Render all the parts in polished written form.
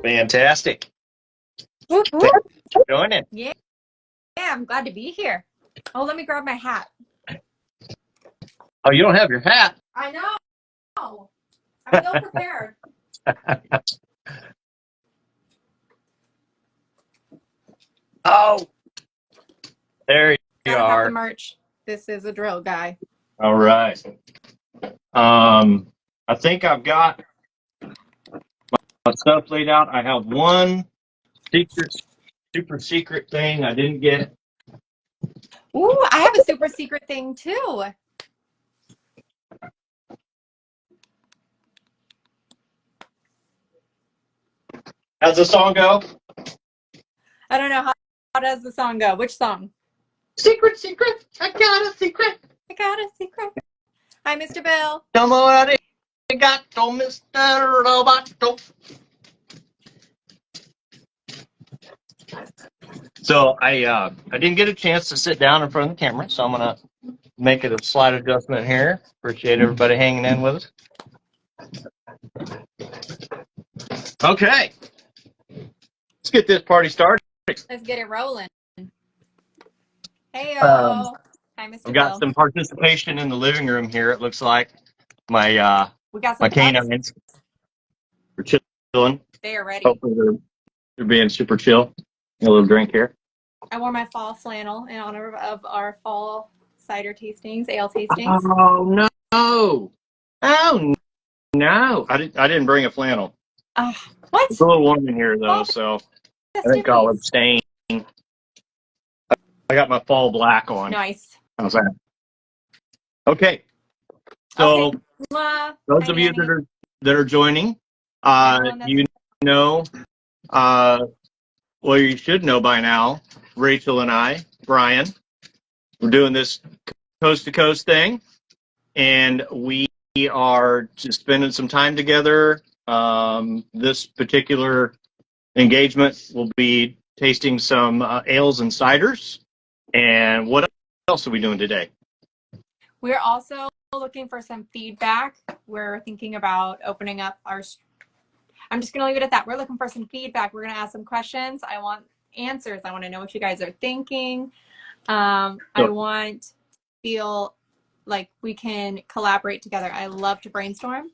Fantastic. Whoop, Thanks whoop. for joining. Yeah, I'm glad to be here. Oh, let me grab my hat. Oh, you don't have your hat? I know. I'm so prepared. Oh, there you Gotta have the are. merch. This is a drill, guy. All right. I think I've got my stuff laid out. I have one super secret thing I didn't get. Ooh, I have a super secret thing too. How's the song go? I don't know how does the song go? Which song? Secret, I got a secret. I got a secret. Hi, Mr. Bill. No more I got to Mr. Roboto. So I didn't get a chance to sit down in front of the camera, so I'm gonna make it a slight adjustment here. Appreciate everybody hanging in with us. Okay, let's get this party started. Let's get it rolling. Heyo. Hi, Mr. I've got Bill. some participation in the living room here. It looks like my We got my some pups. canines are chilling. They are ready. Hopefully they're being super chill. A little drink here. I wore my fall flannel in honor of our fall cider tastings, ale tastings. Oh no! Oh no! I didn't bring a flannel. What? It's a little warm in here though, so I think I'll abstain. I got my fall black on. Nice. How's that? Okay. So Okay. those of you that are joining, you know, well, you should know by now, Rachael and I, Bryan, we're doing this coast to coast thing, and we are just spending some time together. This particular engagement will be tasting some ales and ciders. And what else are we doing today? We're also looking for some feedback. We're thinking about opening up our... I'm just going to leave it at that. We're looking for some feedback. We're going to ask some questions. I want answers. I want to know what you guys are thinking. I want to feel like we can collaborate together. I love to brainstorm.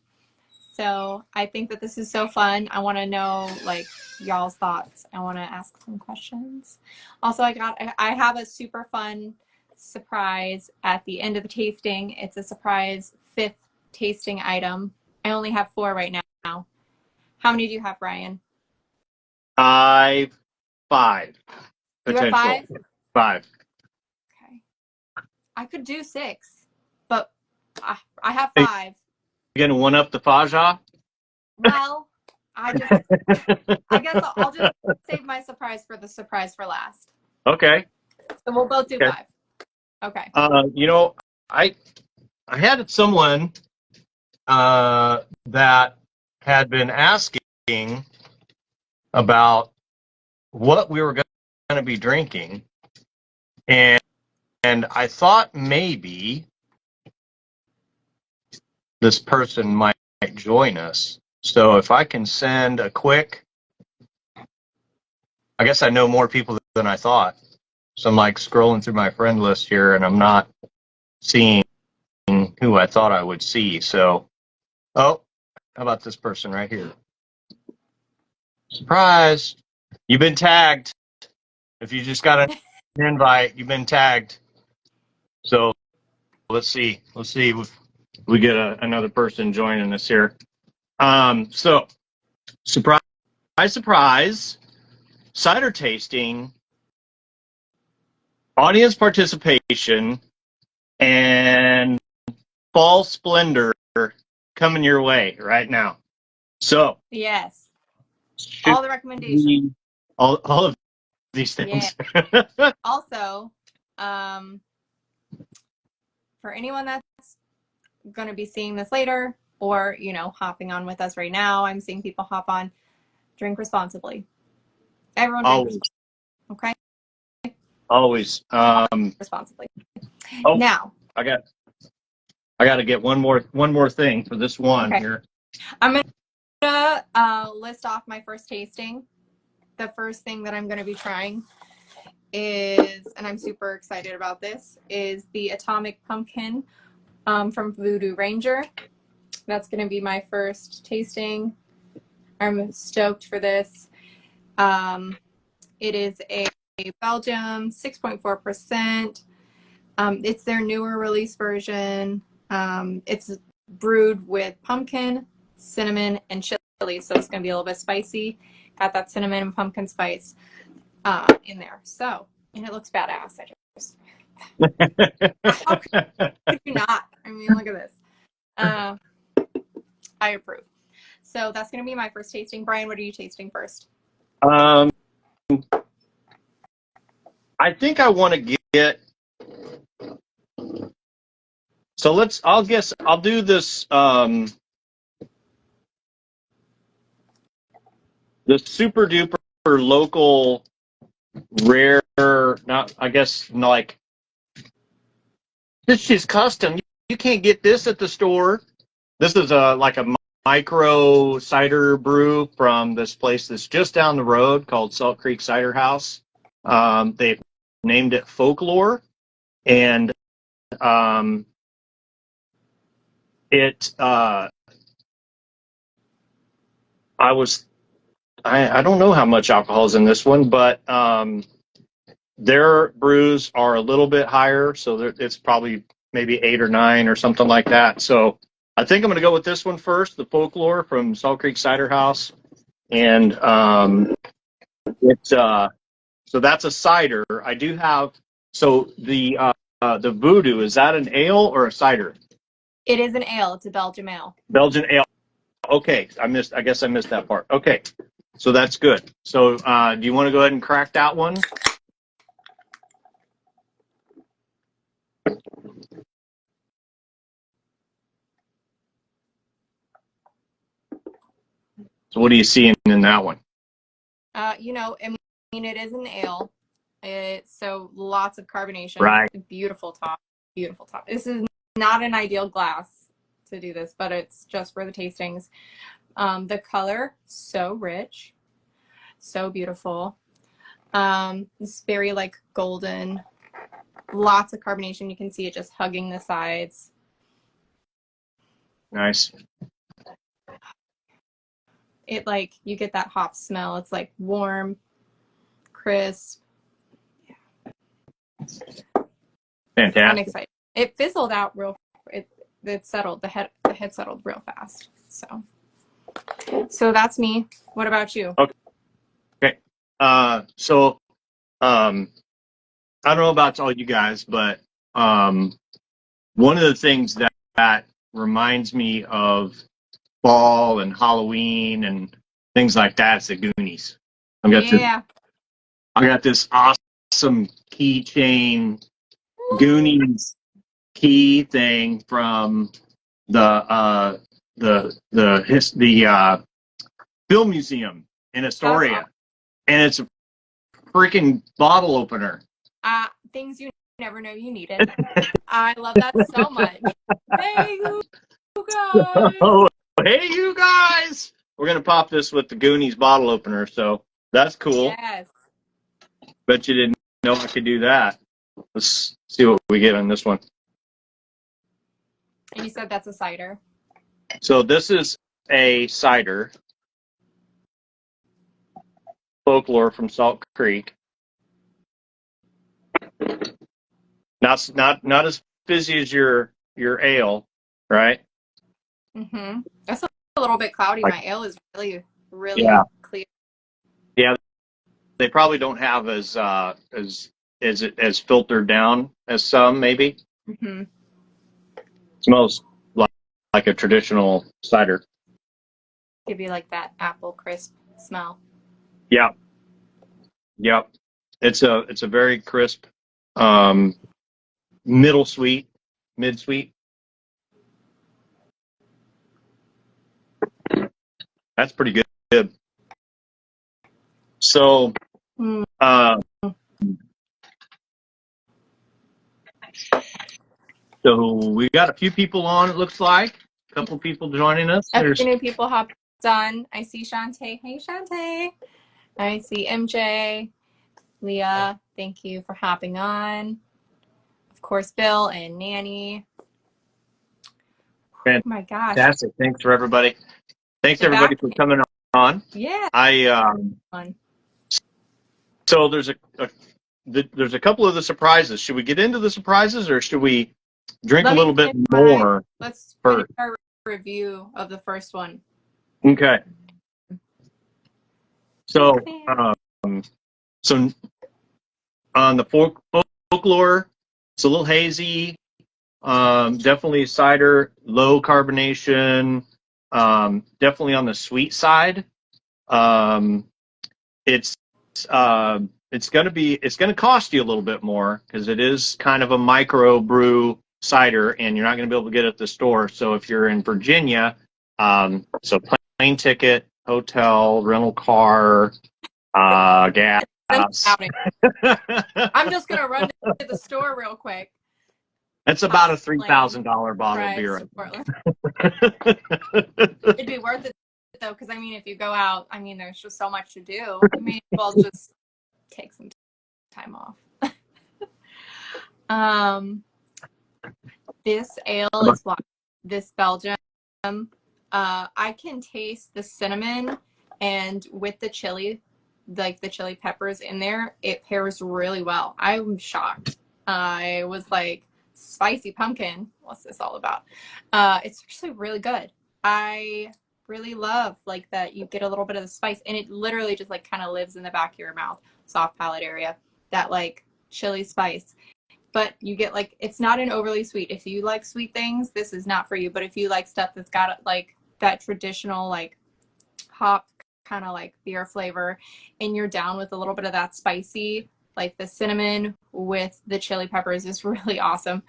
So I think that this is so fun. I want to know like y'all's thoughts. I want to ask some questions. Also, I have a super fun surprise at the end of the tasting. It's a surprise 5th tasting item. I only have 4 right now. How many do you have, Bryan? 5 You have 5? 5. Okay. I could do 6, but I have 5. You gonna one up the Faja? Well, I guess I'll just save my surprise for last. Okay. So we'll both do 5. Okay. You know, I had someone that had been asking about what we were going to be drinking, and I thought maybe this person might join us. So if I can send a quick, I guess I know more people than I thought. So I'm like scrolling through my friend list here, and I'm not seeing who I thought I would see. So, oh, how about this person right here? Surprise! You've been tagged. If you just got an invite, you've been tagged. So let's see. If we get another person joining us here. So surprise, cider tasting, audience participation, and fall splendor coming your way right now. So yes, all the recommendations, all of these things. Yeah. Also, for anyone that's going to be seeing this later, or hopping on with us right now, I'm seeing people hop on. Drink responsibly. Everyone drink responsibly. Okay. Always. Responsibly. Oh, now I got to get one more thing for this one here. I'm going gonna list off my first tasting. The first thing that I'm gonna be trying is, and I'm super excited about this, is the Atomic Pumpkin from Voodoo Ranger. That's gonna be my first tasting. I'm stoked for this. It is a Belgium 6.4%. It's their newer release version. It's brewed with pumpkin, cinnamon, and chili, so it's going to be a little bit spicy. Got that cinnamon and pumpkin spice in there. So, and it looks badass. How could you not? I mean, look at this. I approve. So that's going to be my first tasting. Brian, what are you tasting first? I think I want to get. So I'll do this. The super duper local rare. Not, I guess, like this is custom. You can't get this at the store. This is like a micro cider brew from this place that's just down the road called Salt Creek Cider House. They've named it Folklore, and I don't know how much alcohol is in this one, but their brews are a little bit higher, so it's probably maybe 8 or 9 or something like that. So I think I'm going to go with this one first, the Folklore from Salt Creek Cider House, and so that's a cider. I do have the Voodoo. Is that an ale or a cider? It is an ale. It's a Belgian ale. Belgian ale. Okay, I guess I missed that part. Okay, so that's good. So do you want to go ahead and crack that one? So what are you seeing in that one? I mean, it is an ale. So lots of carbonation. Right. Beautiful top. Beautiful top. This is not an ideal glass to do this, but it's just for the tastings. The color, so rich, so beautiful. It's very like golden. Lots of carbonation. You can see it just hugging the sides. Nice. It like, you get that hop smell. It's like warm, crisp. Fantastic. I'm excited. It fizzled out it settled. The head settled real fast. So that's me. What about you? Okay. So I don't know about all you guys, but one of the things that reminds me of fall and Halloween and things like that is the Goonies. I got this awesome keychain Goonies key thing from the film museum in Astoria, awesome. and it's a freaking bottle opener. Things you never know you needed. I love that so much. Hey, you guys! Oh, hey, you guys! We're gonna pop this with the Goonies bottle opener, so that's cool. Yes. Bet you didn't know I could do that. Let's see what we get on this one. And you said that's a cider. So this is a cider, Folklore from Salt Creek. Not as fizzy as your ale, right? Mm-hmm. That's a little bit cloudy. My ale is really clear. Yeah, they probably don't have as filtered down as some, maybe. Mm-hmm. Smells like a traditional cider. Give you like that apple crisp smell. Yeah. Yep. It's a very crisp, mid sweet. That's pretty good. So, so we got a few people on. It looks like a couple people joining us. A few new people hopped done. I see Shantae. Hey, Shantae. I see MJ. Leah, thank you for hopping on. Of course, Bill and Nanny. Oh my gosh. Fantastic. Thanks for everybody. Thanks The everybody back. for coming on. Yeah. So there's a couple of the surprises. Should we get into the surprises or should we drink a little bit more? Let's finish our review of the first one. Okay. So, so on the folklore, it's a little hazy. Definitely cider, low carbonation. Definitely on the sweet side. It's gonna cost you a little bit more because it is kind of a micro brew cider, and you're not gonna be able to get it at the store. So if you're in Virginia, so plane ticket, hotel, rental car, gas. I'm just gonna run to the store real quick. That's about a $3,000 bottle of beer. It'd be worth it though, because I mean, if you go out, I mean, there's just so much to do. You may as well just take some time off. This ale is this Belgium. I can taste the cinnamon, and with the chili, like the chili peppers in there, it pairs really well. I'm shocked. I was like, spicy pumpkin, what's this all about? It's actually really good. I really love like that you get a little bit of the spice, and it literally just like kind of lives in the back of your mouth, soft palate area, that like chili spice. But you get like, it's not an overly sweet. If you like sweet things, this is not for you. But if you like stuff that's got like that traditional like hop kind of like beer flavor, and you're down with a little bit of that spicy, like the cinnamon with the chili peppers is really awesome.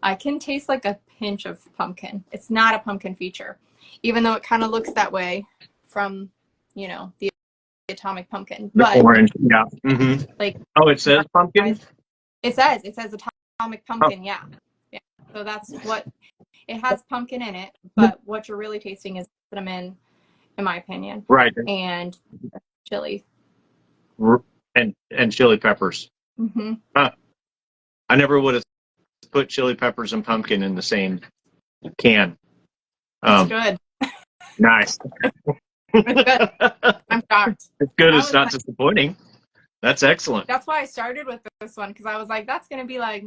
I can taste like a pinch of pumpkin. It's not a pumpkin feature, even though it kind of looks that way from, you know, the atomic pumpkin. The orange, yeah. Mm-hmm. Like, oh, it says pumpkin? It says atomic pumpkin, yeah. So that's what, it has pumpkin in it, but what you're really tasting is cinnamon, in my opinion. Right. And chili. And chili peppers. Mm-hmm. I never would have put chili peppers and pumpkin in the same can. It's good. Nice. It's good. I'm shocked. It's good. It's not disappointing. That's excellent. That's why I started with this one, because I was like, that's going to be like,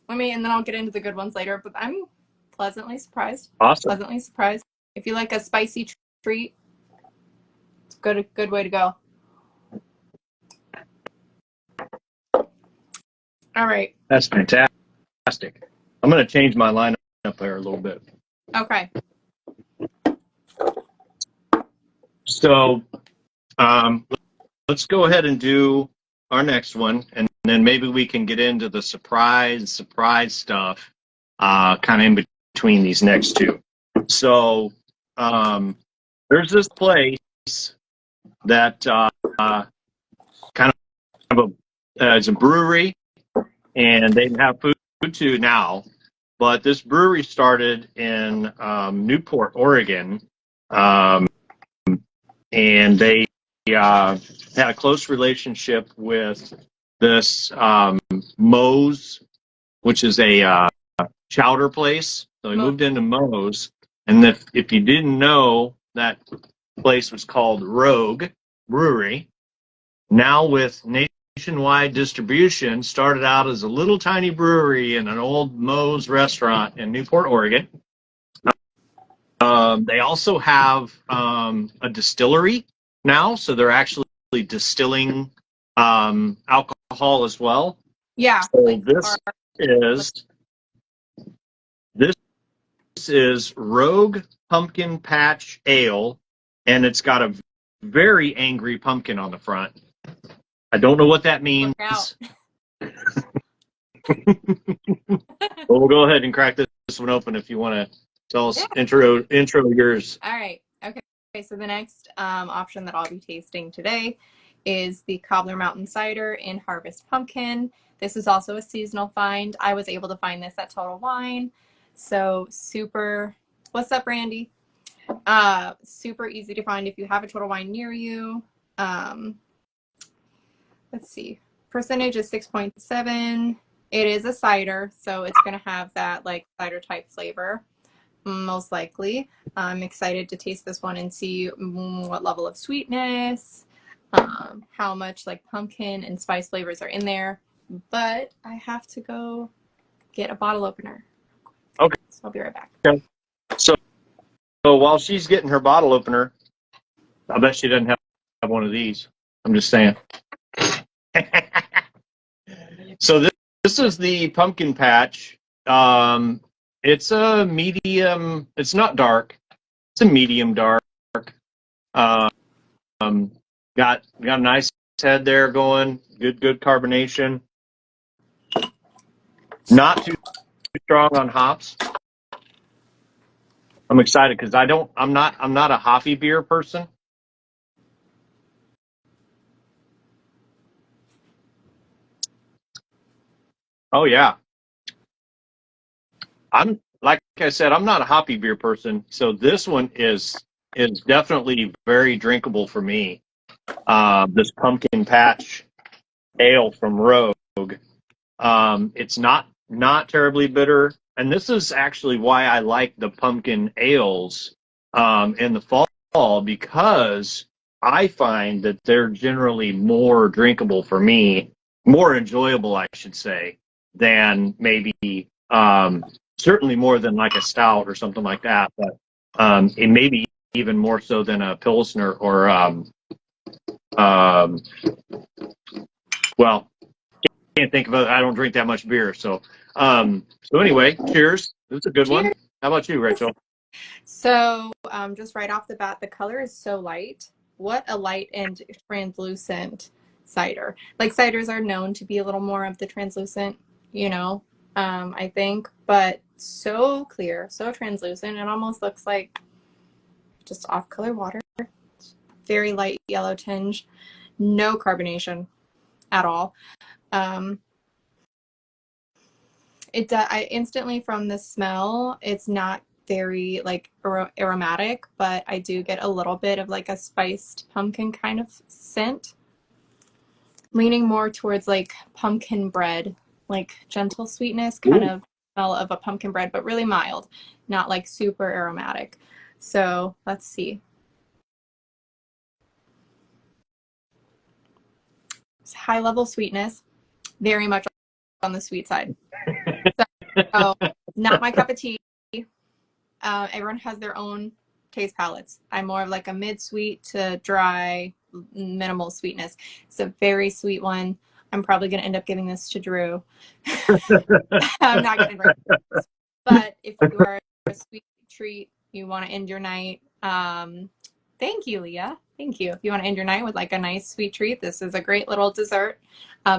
let me, and then I'll get into the good ones later. But I'm pleasantly surprised. Awesome. Pleasantly surprised. If you like a spicy treat, it's a good way to go. All right. That's fantastic. I'm going to change my lineup there a little bit. Okay. So let's go ahead and do our next one, and then maybe we can get into the surprise stuff kind of in between these next two. So there's this place that kind of it's a brewery, and they have food too now, but this brewery started in Newport, Oregon, and they had a close relationship with this Moe's, which is a chowder place. So he moved into Moe's, and if you didn't know, that place was called Rogue Brewery. Now with nationwide distribution, started out as a little tiny brewery in an old Moe's restaurant in Newport, Oregon. They also have a distillery now, so they're actually distilling alcohol as well. Yeah. So this is Rogue Pumpkin Patch Ale, and it's got a very angry pumpkin on the front. I don't know what that means. Well, we'll go ahead and crack this one open if you want to tell us, intro yours. All right. Okay. So the next option that I'll be tasting today is the Cobbler Mountain Cider in Harvest Pumpkin. This is also a seasonal find. I was able to find this at Total Wine. So super. What's up, Randy? Super easy to find if you have a Total Wine near you. Let's see. Percentage is 6.7. It is a cider, so it's going to have that like cider type flavor, most likely. I'm excited to taste this one and see what level of sweetness, how much like pumpkin and spice flavors are in there. But I have to go get a bottle opener. Okay. So I'll be right back. Okay. So while she's getting her bottle opener, I bet she doesn't have one of these. I'm just saying. So this is the pumpkin patch. It's a medium. It's not dark. It's a medium dark. Um, got a nice head there going. Good carbonation. Not too strong on hops. I'm excited because I'm not a hoppy beer person. Oh yeah. I'm like I said, I'm not a hoppy beer person, so this one is definitely very drinkable for me. This pumpkin patch ale from Rogue. It's not terribly bitter, and this is actually why I like the pumpkin ales in the fall, because I find that they're generally more drinkable for me, more enjoyable, I should say, than maybe certainly more than like a stout or something like that, but it may be even more so than a pilsner or um, well, can't think of it. I don't drink that much beer. So anyway, cheers. This is a good one. Cheers. How about you, Rachel? So just right off the bat, the color is so light. What a light and translucent cider. Like ciders are known to be a little more of the translucent, I think, but so clear, so translucent. It almost looks like just off-color water. Very light yellow tinge, no carbonation at all. I instantly from the smell, it's not very like aromatic, but I do get a little bit of like a spiced pumpkin kind of scent, leaning more towards like pumpkin bread, like gentle sweetness, kind of smell of a pumpkin bread, but really mild, not like super aromatic. So let's see. It's high level sweetness, very much on the sweet side. So not my cup of tea. Everyone has their own taste palettes. I'm more of like a mid-sweet to dry, minimal sweetness. It's a very sweet one. I'm probably going to end up giving this to Drew. I'm not going to drink this. But if you are a sweet treat, you want to end your night. Thank you, Leah. Thank you. If you want to end your night with like a nice sweet treat, this is a great little dessert.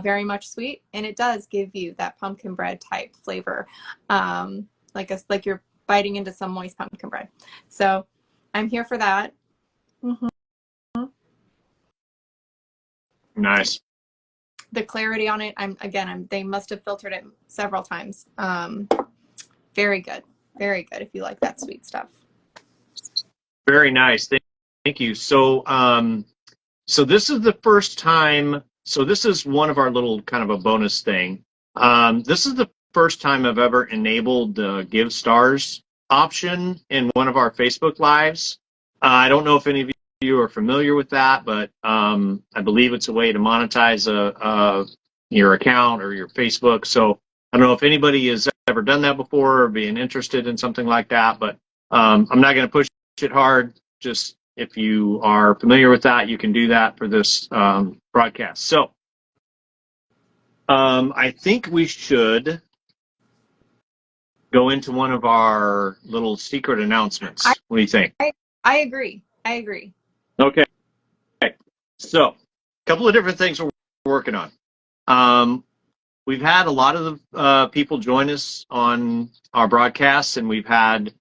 Very much sweet, and it does give you that pumpkin bread type flavor, like you're biting into some moist pumpkin bread. So I'm here for that. Mm-hmm. Nice. The clarity on it, they must have filtered it several times. Very good. Very good if you like that sweet stuff. Very nice. Thank you. So so this is the first time. So this is one of our little kind of a bonus thing. This is the first time I've ever enabled the Give Stars option in one of our Facebook Lives. I don't know if any of you are familiar with that, but I believe it's a way to monetize your account or your Facebook. So I don't know if anybody has ever done that before or being interested in something like that, but I'm not going to push it hard. Just if you are familiar with that, you can do that for this broadcast. So I think we should go into one of our little secret announcements. What do you think? I agree. Okay. So a couple of different things we're working on. We've had a lot of the people join us on our broadcasts, and we've had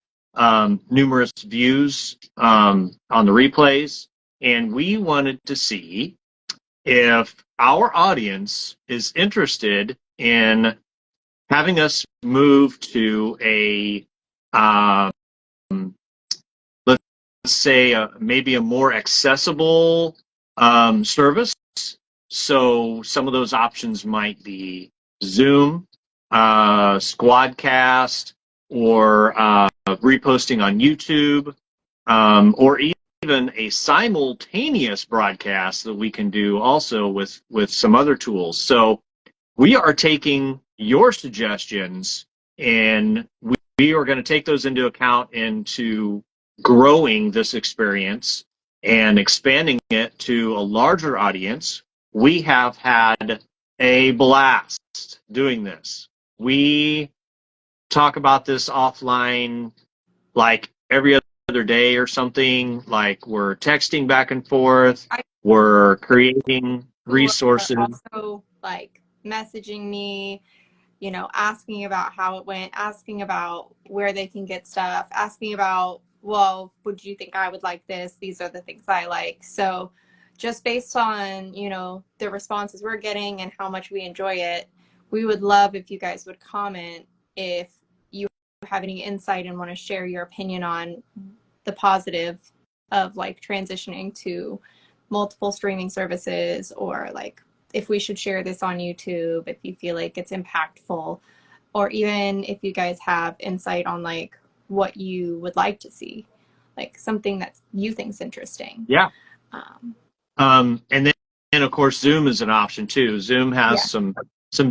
numerous views on the replays, and we wanted to see if our audience is interested in having us move to a say, maybe a more accessible service. So some of those options might be Zoom, Squadcast, or reposting on YouTube, or even a simultaneous broadcast that we can do also with some other tools. So we are taking your suggestions, and we are going to take those into account into growing this experience and expanding it to a larger audience. We have had a blast doing this. We talk about this offline like every other day or something. Like, we're texting back and forth. We're creating resources. Also, like, messaging me, you know, asking about how it went, asking about where they can get stuff, asking about, well, would you think I would like this? These are the things I like. So just based on, you know, the responses we're getting and how much we enjoy it, we would love if you guys would comment if you have any insight and want to share your opinion on the positive of like transitioning to multiple streaming services, or like if we should share this on YouTube, if you feel like it's impactful, or even if you guys have insight on like what you would like to see, like something that you think's interesting. Yeah. And then of course Zoom is an option too. Zoom has some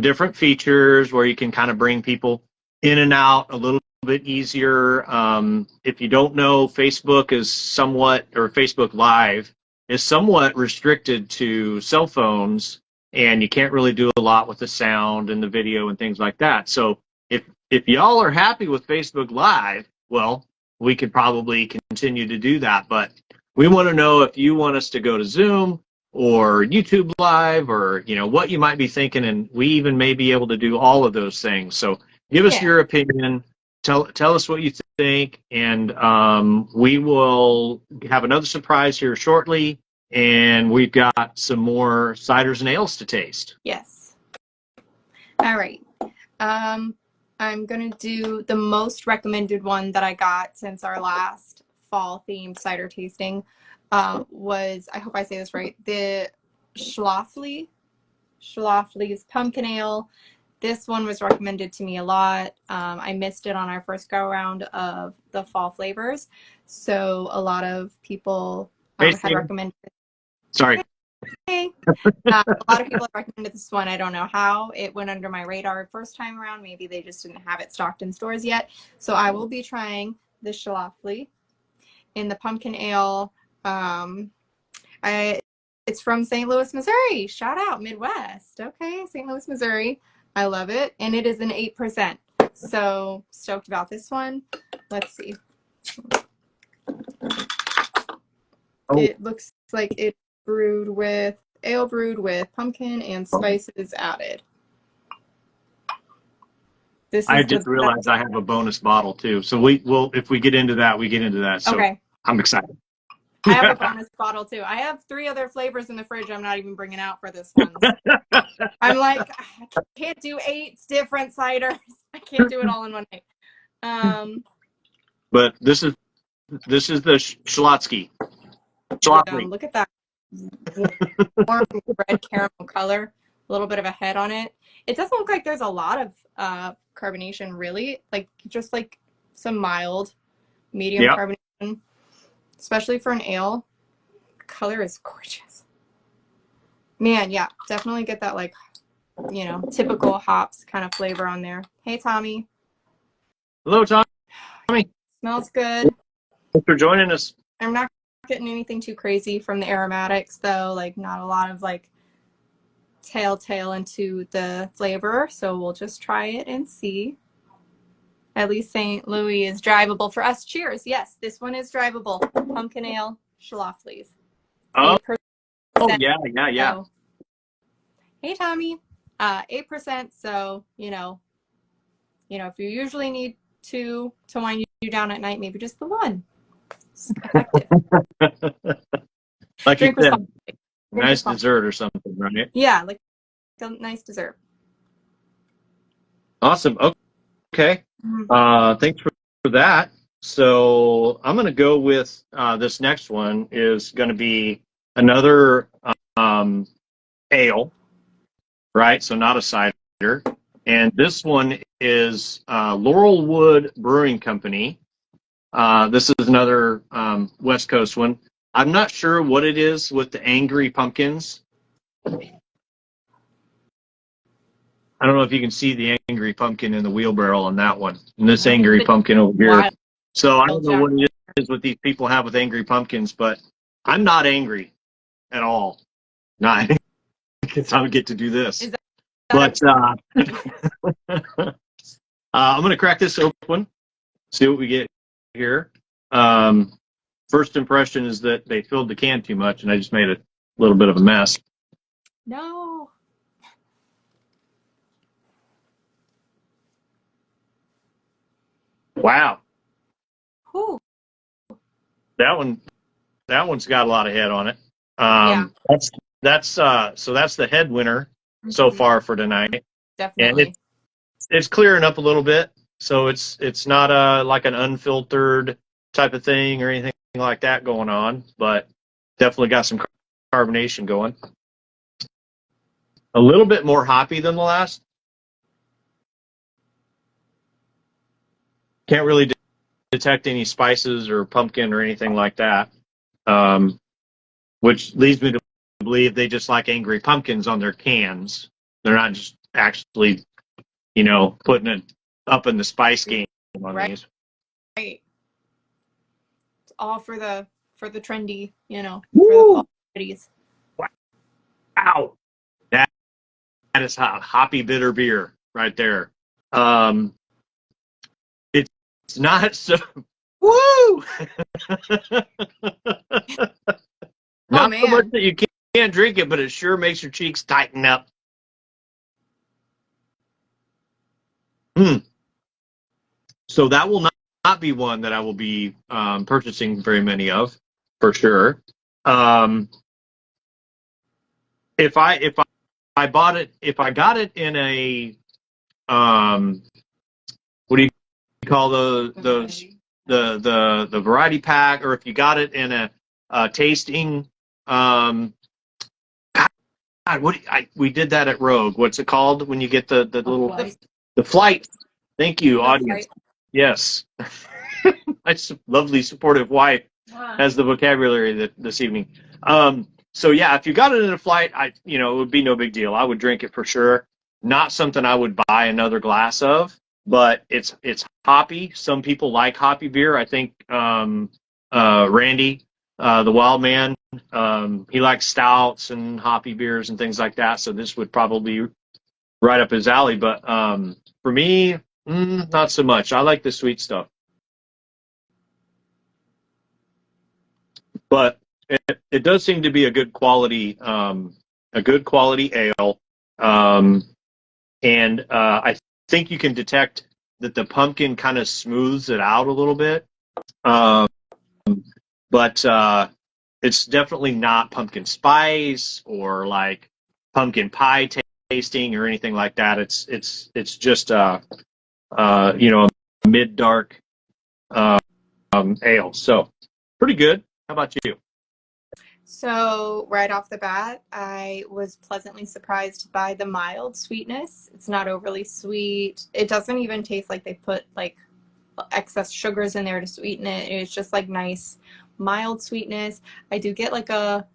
different features where you can kind of bring people in and out a little bit easier. If you don't know, Facebook is somewhat, or Facebook Live is somewhat restricted to cell phones, and you can't really do a lot with the sound and the video and things like that. So if y'all are happy with Facebook Live, well, we could probably continue to do that. But we want to know if you want us to go to Zoom or YouTube Live, or, you know, what you might be thinking, and we even may be able to do all of those things. So give us your opinion. Tell us what you think, and we will have another surprise here shortly, and we've got some more ciders and ales to taste. Yes. All right. I'm going to do the most recommended one that I got since our last fall-themed cider tasting was, I hope I say this right, the Schlafly's Pumpkin Ale. This one was recommended to me a lot. I missed it on our first go-around of the fall flavors, so a lot of people had recommended it. Sorry. Hey. A lot of people have recommended this one. I don't know how it went under my radar first time around. Maybe they just didn't have it stocked in stores yet. So I will be trying the Schlafly in the pumpkin ale. It's from St. Louis, Missouri. Shout out Midwest. Okay, St. Louis, Missouri. I love it. And it is an 8%. So stoked about this one. Let's see. It looks like it's ale brewed with pumpkin and spices added. I just realized I have a bonus bottle too. So we will, if we get into that, we get into that. So okay. I'm excited. I have a bonus bottle too. I have 3 other flavors in the fridge I'm not even bringing out for this one. I'm like, I can't do 8 different ciders. I can't do it all in one night. But this is the Schlotsky. Look at that warm red caramel color. A little bit of a head on it. It doesn't look like there's a lot of carbonation, really. Like, just like some mild, medium carbonation, especially for an ale. The color is gorgeous. Man, yeah, definitely get that, like, you know, typical hops kind of flavor on there. Hey, Tommy. Hello, Tommy. Smells good. Thanks for joining us. I'm not getting anything too crazy from the aromatics, though. Like, not a lot of, like, telltale into the flavor. So we'll just try it and see. At least St. Louis is drivable for us. Cheers. Yes, this one is drivable. Pumpkin ale, Schlafly's. Oh, yeah. So, hey, Tommy. 8%. So, you know, if you usually need 2 to wind you down at night, maybe just the 1. It's effective. Like you said, nice dessert or something, right? Yeah, like a nice dessert. Awesome. Okay. Thanks for that. So I'm going to go with this next one is going to be another ale, right? So not a cider. And this one is Laurelwood Brewing Company. This is another West Coast one. I'm not sure what it is with the angry pumpkins. I don't know if you can see the angry pumpkin in the wheelbarrow on that one. And this angry pumpkin over here. Wild So I don't know what Jack. it is what these people have with angry pumpkins, but I'm not angry at all. Not because I would get to do this. Is that But I'm going to crack this open, see what we get here. First impression is that they filled the can too much, and I just made a little bit of a mess. No. Wow, Whew. that one's got a lot of head on it. Yeah. That's so that's the head winner so far for tonight, Definitely. and it's clearing up a little bit, so it's not like an unfiltered type of thing or anything like that going on, but definitely got some carbonation going. A little bit more hoppy than the last. Can't really detect any spices or pumpkin or anything like that, which leads me to believe they just like angry pumpkins on their cans. They're not just actually, putting it up in the spice game on these. Right. It's all for the trendy, for the Woo! fall parties. Wow, that is a hoppy bitter beer right there. It's not so. Woo! Not so much that you can't drink it, but it sure makes your cheeks tighten up. So that will not be one that I will be purchasing very many of, for sure. If I bought it, if I got it in a what do you call those the variety pack, or if you got it in a tasting God, we did that at Rogue. What's it called when you get the little the flight? Thank you, audience. Flight. Yes, my lovely supportive wife has the vocabulary this evening. So yeah, if you got it in a flight, it would be no big deal. I would drink it for sure. Not something I would buy another glass of, but it's hoppy. Some people like hoppy beer. I think Randy, the Wild Man, he likes stouts and hoppy beers and things like that. So this would probably be right up his alley. But for me, not so much. I like the sweet stuff. But it does seem to be a good quality ale. And I think you can detect that the pumpkin kind of smooths it out a little bit. But it's definitely not pumpkin spice or like pumpkin pie tasting or anything like that. It's just a mid dark ale. So pretty good. How about you? So right off the bat, I was pleasantly surprised by the mild sweetness. It's not overly sweet. It doesn't even taste like they put like excess sugars in there to sweeten it. It's just like nice mild sweetness. I do get like a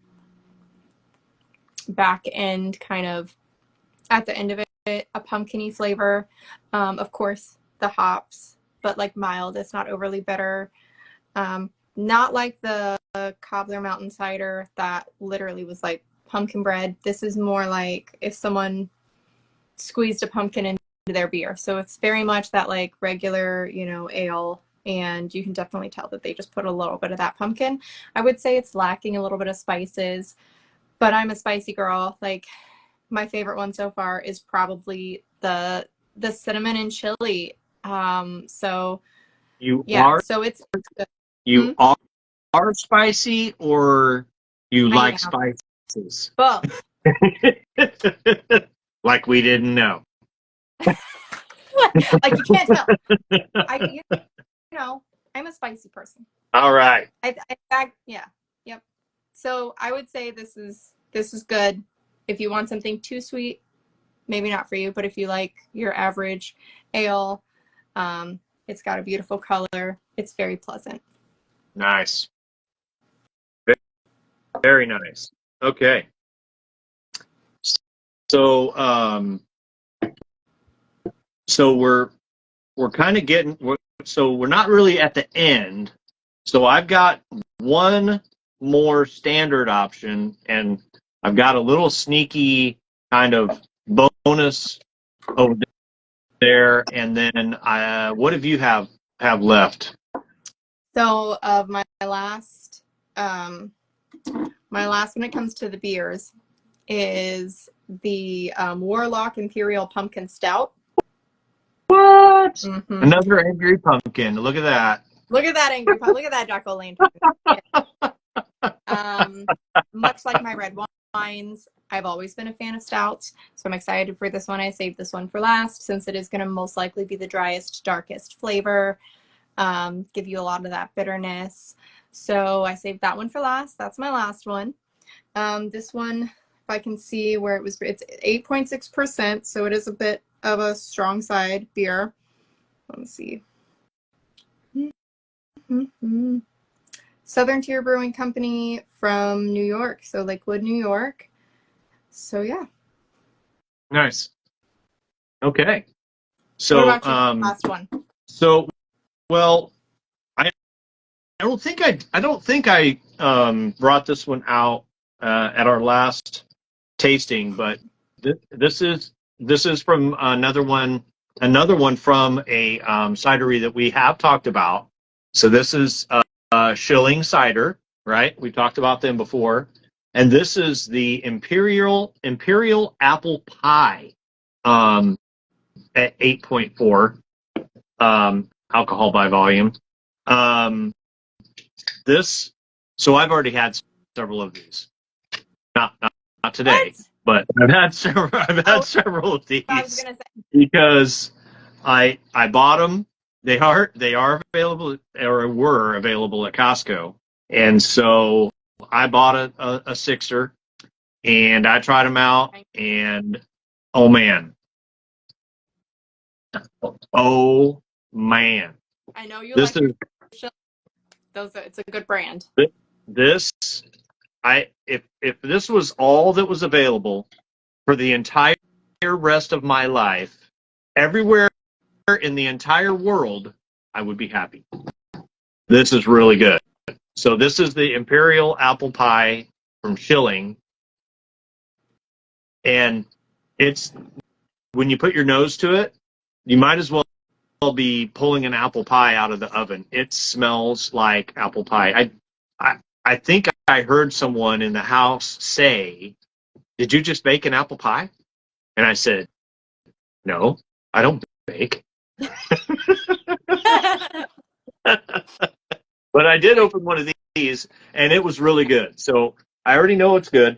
back end kind of at the end of it, a pumpkin-y flavor. Of course, the hops, but like mild. It's not overly bitter. Not like the Cobbler Mountain Cider that literally was like pumpkin bread. This is more like if someone squeezed a pumpkin into their beer. So it's very much that like regular, ale. And you can definitely tell that they just put a little bit of that pumpkin. I would say it's lacking a little bit of spices, but I'm a spicy girl. Like my favorite one so far is probably the cinnamon and chili. So so it's You are spicy, or you like spices? Both. Like we didn't know. Like you can't tell. I'm a spicy person. All right. Yeah. Yep. So I would say this is good. If you want something too sweet, maybe not for you, but if you like your average ale, it's got a beautiful color. It's very pleasant. Nice. Very nice. Okay. So, so we're kind of getting, so we're not really at the end. So I've got one more standard option, and I've got a little sneaky kind of bonus over there. And then what have you have left? So of my last when it comes to the beers is the Warlock Imperial Pumpkin Stout. What? Mm-hmm. Another angry pumpkin. Look at that. Look at that angry pumpkin. Look at that Jack-o'-lantern. Much like my red wines, I've always been a fan of stouts, so I'm excited for this one. I saved this one for last since it is going to most likely be the driest, darkest flavor. Give you a lot of that bitterness. So I saved that one for last. That's my last one. This one, if I can see where it was, it's 8.6%, so it is a bit of a strong side beer. Let me see. Mm-hmm. Southern Tier Brewing Company from New York, so Lakewood, New York. So yeah. Nice. Okay. So what about your last one? So, well, I don't think I brought this one out at our last tasting, but this is from another one from a cidery that we have talked about. So this is Shilling Cider, right? We talked about them before, and this is the Imperial Apple Pie at 8.4 alcohol by volume. So I've already had several of these. Not today, but I've had several. Several of these. I was gonna say, because I bought them. They are available, or were available at Costco, and so I bought a sixer, and I tried them out, and oh man, I know you this like is it's a good brand. this if this was all that was available for the entire rest of my life, everywhere in the entire world, I would be happy. This is really good. So this is the Imperial Apple Pie from Shilling, and it's, when you put your nose to it, you might as well be pulling an apple pie out of the oven. It smells like apple pie. I think I heard someone in the house say, "Did you just bake an apple pie?" And I said, "No, I don't bake." But I did open one of these, and it was really good. So I already know it's good.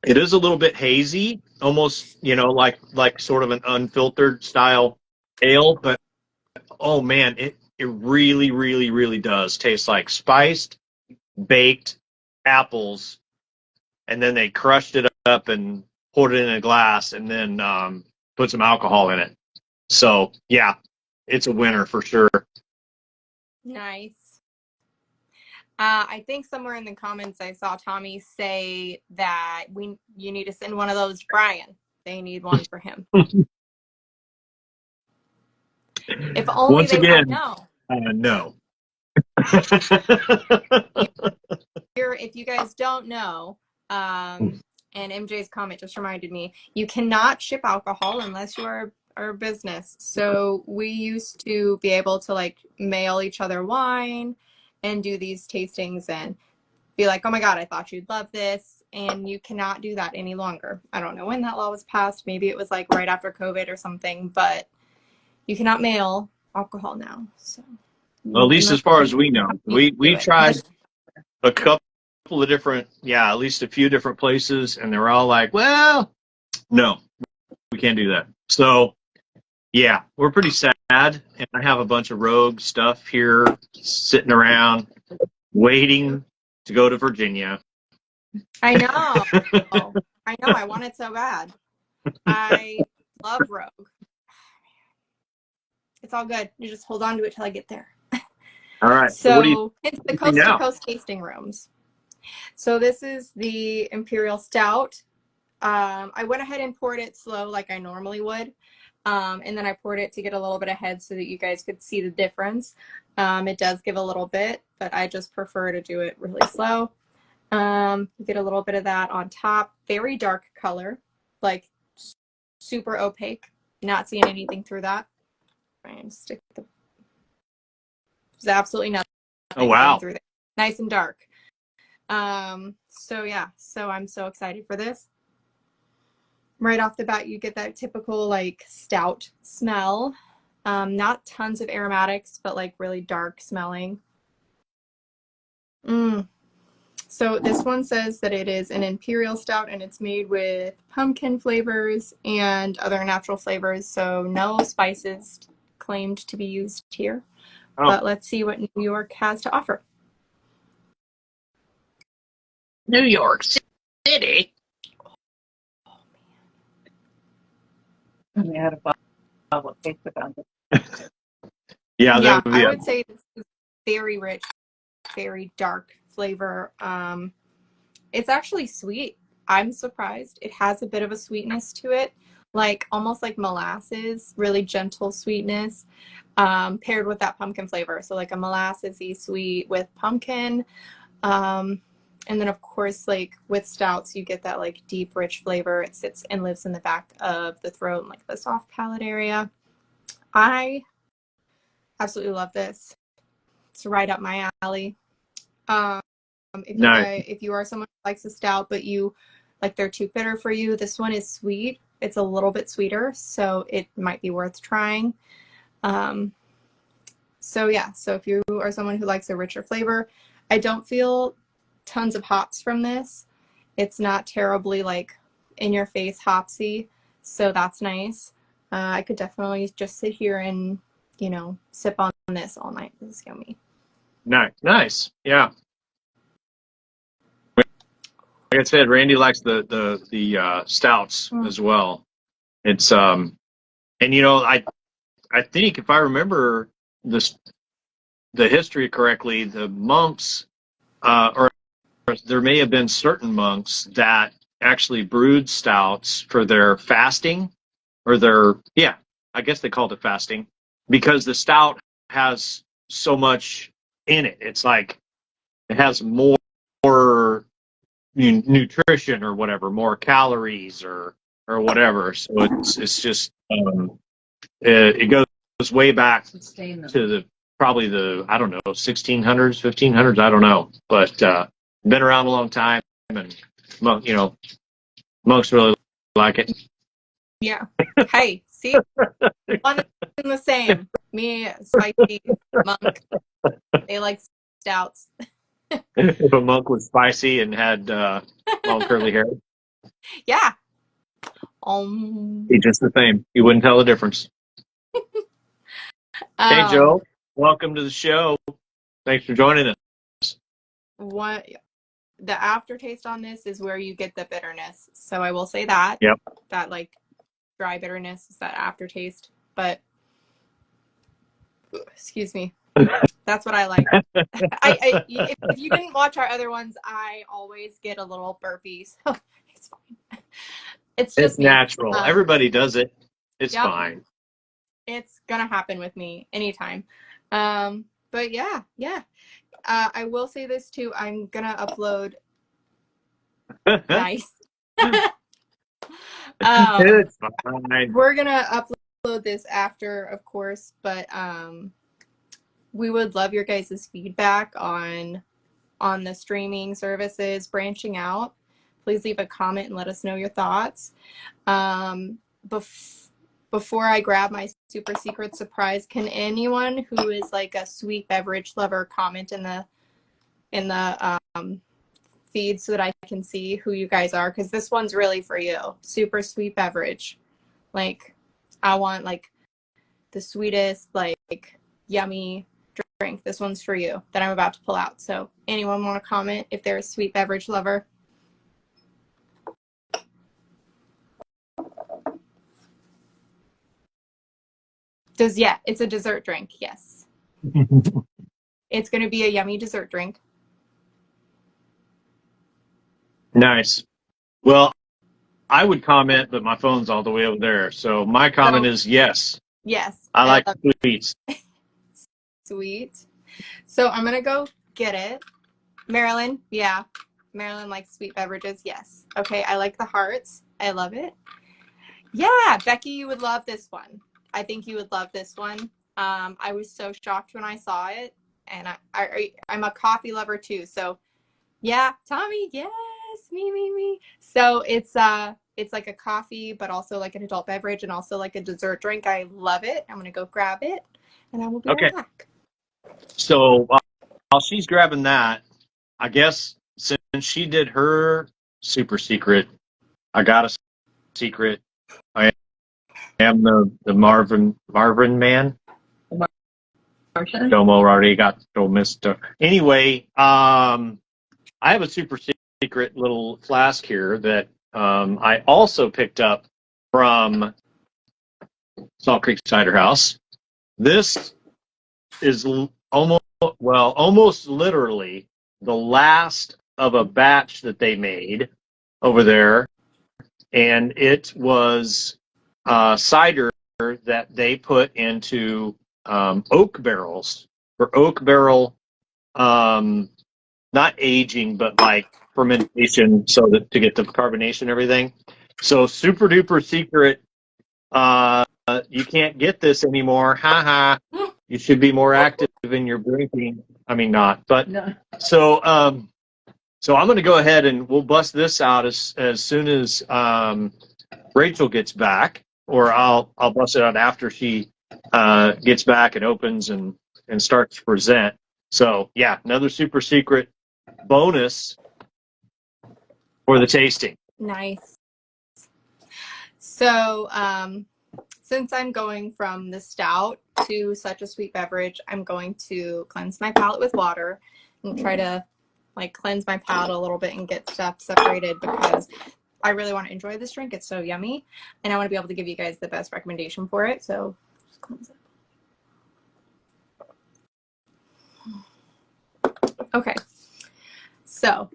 It is a little bit hazy, almost, like sort of an unfiltered style ale, but oh man, it really, really, really does taste like spiced, baked apples, and then they crushed it up and poured it in a glass, and then put some alcohol in it. So yeah, it's a winner for sure. Nice. I think somewhere in the comments I saw Tommy say that you need to send one of those to Brian. They need one for him. If only Once they again, no. No. If you guys don't know, and MJ's comment just reminded me, you cannot ship alcohol unless you are a business. So we used to be able to like mail each other wine and do these tastings and be like, oh my God, I thought you'd love this. And you cannot do that any longer. I don't know when that law was passed. Maybe it was like right after COVID or something, but you cannot mail alcohol now. So, well, at least as far as we know, we tried a couple of different, at least a few different places, and they're all like, well, no, we can't do that. So Yeah, we're pretty sad, and I have a bunch of rogue stuff here sitting around waiting to go to Virginia. I know. I know. I want it so bad. I love Rogue. It's all good. You just hold on to it till I get there. All right. So what do you So it's the think Coast to now? Coast tasting rooms. So this is the Imperial Stout. I went ahead and poured it slow like I normally would. And then I poured it to get a little bit ahead so that you guys could see the difference. It does give a little bit, but I just prefer to do it really slow. You get a little bit of that on top. Very dark color, like super opaque. Not seeing anything through that. There's absolutely nothing Oh, going wow. through there. Nice and dark. So yeah, so I'm so excited for this. Right off the bat, you get that typical like stout smell. Not tons of aromatics, but like really dark smelling. So this one says that it is an imperial stout and it's made with pumpkin flavors and other natural flavors. So no spices claimed to be used here. Oh. But let's see what New York has to offer. New York City. We had a bottle of Facebook on it. Yeah, that would be I would say this is very rich, very dark flavor. It's actually sweet. I'm surprised. It has a bit of a sweetness to it, like almost like molasses, really gentle sweetness, paired with that pumpkin flavor. So like a molassesy sweet with pumpkin. And then of course, like with stouts, you get that like deep, rich flavor. It sits and lives in the back of the throat and like the soft palate area. I absolutely love this. It's right up my alley. If you are someone who likes a stout, but you like they're too bitter for you, this one is sweet. It's a little bit sweeter, so it might be worth trying. So yeah, so if you are someone who likes a richer flavor, I don't feel tons of hops from this. It's not terribly like in your face hopsy, so that's nice. I could definitely just sit here and, sip on this all night. This is yummy. Nice. Yeah. Like I said, Randy likes the stouts as well. It's and I think if I remember the history correctly, the monks or there may have been certain monks that actually brewed stouts for their fasting or I guess they called it fasting because the stout has so much in it. It's like it has more nutrition or whatever, more calories or whatever. So it's just it goes way back to probably the I don't know 1600s, 1500s. I don't know, but been around a long time, and monks really like it. Yeah. Hey, see, one and the same. Me, spicy, monk. They like stouts. If a monk was spicy and had long curly hair, Yeah. he's just the same. You wouldn't tell the difference. Hey, Joe, welcome to the show. Thanks for joining us. The aftertaste on this is where you get the bitterness. So I will say that. Yep. That like dry bitterness is that aftertaste. But excuse me. That's what I like. If you didn't watch our other ones, I always get a little burpy. So it's fine. It's natural. Everybody does it. It's fine. It's gonna happen with me anytime. But yeah. I will say this too. I'm gonna upload. Nice. It's fine. We're gonna upload this after, of course, but we would love your guys' feedback on the streaming services branching out. Please leave a comment and let us know your thoughts. Before I grab my super secret surprise, can anyone who is like a sweet beverage lover comment in the feed so that I can see who you guys are? Because this one's really for you. Super sweet beverage. Like, I want like the sweetest, like yummy drink. This one's for you that I'm about to pull out. So anyone want to comment if they're a sweet beverage lover? It's a dessert drink. Yes. It's going to be a yummy dessert drink. Nice. Well, I would comment, but my phone's all the way over there. So my comment is yes. Yes. I like sweets. Sweet. So I'm going to go get it. Marilyn, yeah. Marilyn likes sweet beverages. Yes. Okay, I like the hearts. I love it. Yeah, Becky, you would love this one. I think you would love this one. I was so shocked when I saw it, and I'm a coffee lover too. So, yeah, Tommy, yes, me. So it's like a coffee, but also like an adult beverage, and also like a dessert drink. I love it. I'm gonna go grab it, and I will be right back. So while she's grabbing that, I guess since she did her super secret, I got a secret. I am the Marvin man. Domo already got Mr. Anyway, I have a super secret little flask here that I also picked up from Salt Creek Cider House. This is almost literally the last of a batch that they made over there, and it was cider that they put into oak barrels for oak barrel, not aging, but like fermentation, so that to get the carbonation and everything. So super duper secret. You can't get this anymore. Ha ha. You should be more active in your drinking. I mean, not, but No. so so I'm going to go ahead and we'll bust this out as soon as Rachel gets back, or I'll bust it out after she gets back and opens and starts to present. So yeah, another super secret bonus for the tasting. Nice. So since I'm going from the stout to such a sweet beverage, I'm going to cleanse my palate with water and try to like cleanse my palate a little bit and get stuff separated, because I really want to enjoy this drink. It's so yummy, and I want to be able to give you guys the best recommendation for it. So just cleanse it. Okay, so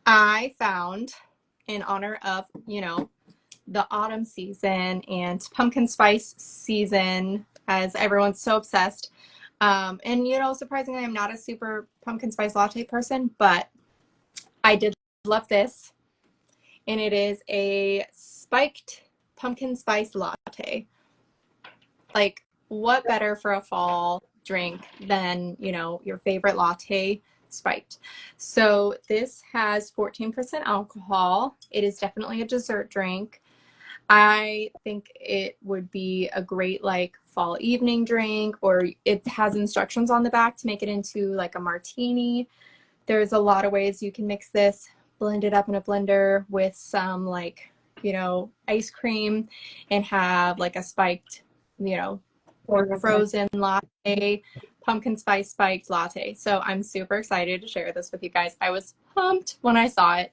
I found, in honor of, the autumn season and pumpkin spice season, as everyone's so obsessed. And, surprisingly, I'm not a super pumpkin spice latte person, but I did love this. And it is a spiked pumpkin spice latte. Like, what better for a fall drink than, your favorite latte spiked? So this has 14% alcohol. It is definitely a dessert drink. I think it would be a great like fall evening drink, or it has instructions on the back to make it into like a martini. There's a lot of ways you can mix this, blend it up in a blender with some like, ice cream, and have like a spiked, frozen latte, pumpkin spice spiked latte. So I'm super excited to share this with you guys. I was pumped when I saw it.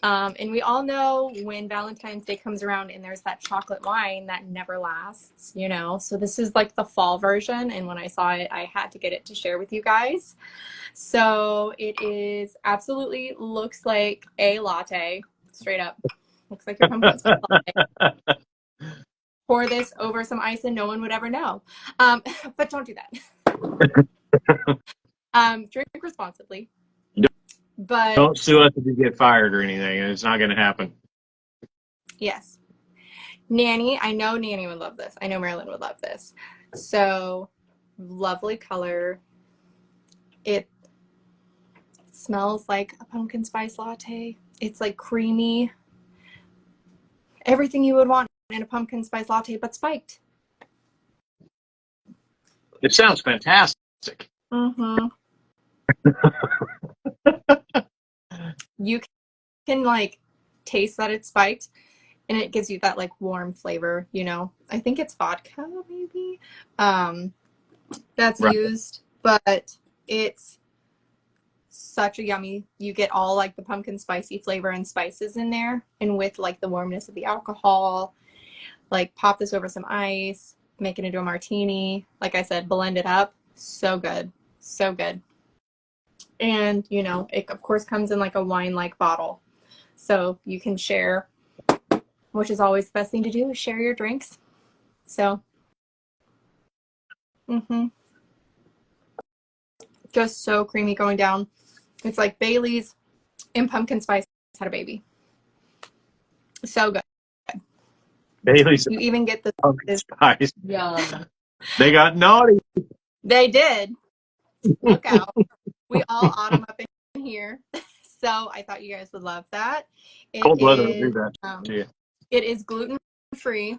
And we all know when Valentine's Day comes around and there's that chocolate wine that never lasts, so this is like the fall version. And when I saw it, I had to get it to share with you guys. So it is absolutely looks like a latte, straight up. Looks like your pumpkin spice latte. Pour this over some ice and no one would ever know. But don't do that. Drink responsibly. But don't sue us if you get fired or anything. It's not going to happen. Yes. Nanny, I know Nanny would love this. I know Marilyn would love this. So lovely color. It smells like a pumpkin spice latte. It's like creamy. Everything you would want in a pumpkin spice latte, but spiked. It sounds fantastic. Mm-hmm. You can like taste that it's spiked, and it gives you that like warm flavor, you know. I think it's vodka maybe that's Right. used, but it's such a yummy, you get all like the pumpkin spicy flavor and spices in there, and with like the warmness of the alcohol, like pop this over some ice, make it into a martini. Like I said, blend it up. So good. So good. And, you know, it of course comes in like a wine-like bottle. So you can share, which is always the best thing to do, is share your drinks. So, just so creamy going down. It's like Bailey's and pumpkin spice had a baby. So good. Bailey's You even get pumpkin this. spice. Yum. They got naughty. They did. Look out. We all autumn up in here. So I thought you guys would love that. Cold weather will do that to you. It is gluten-free.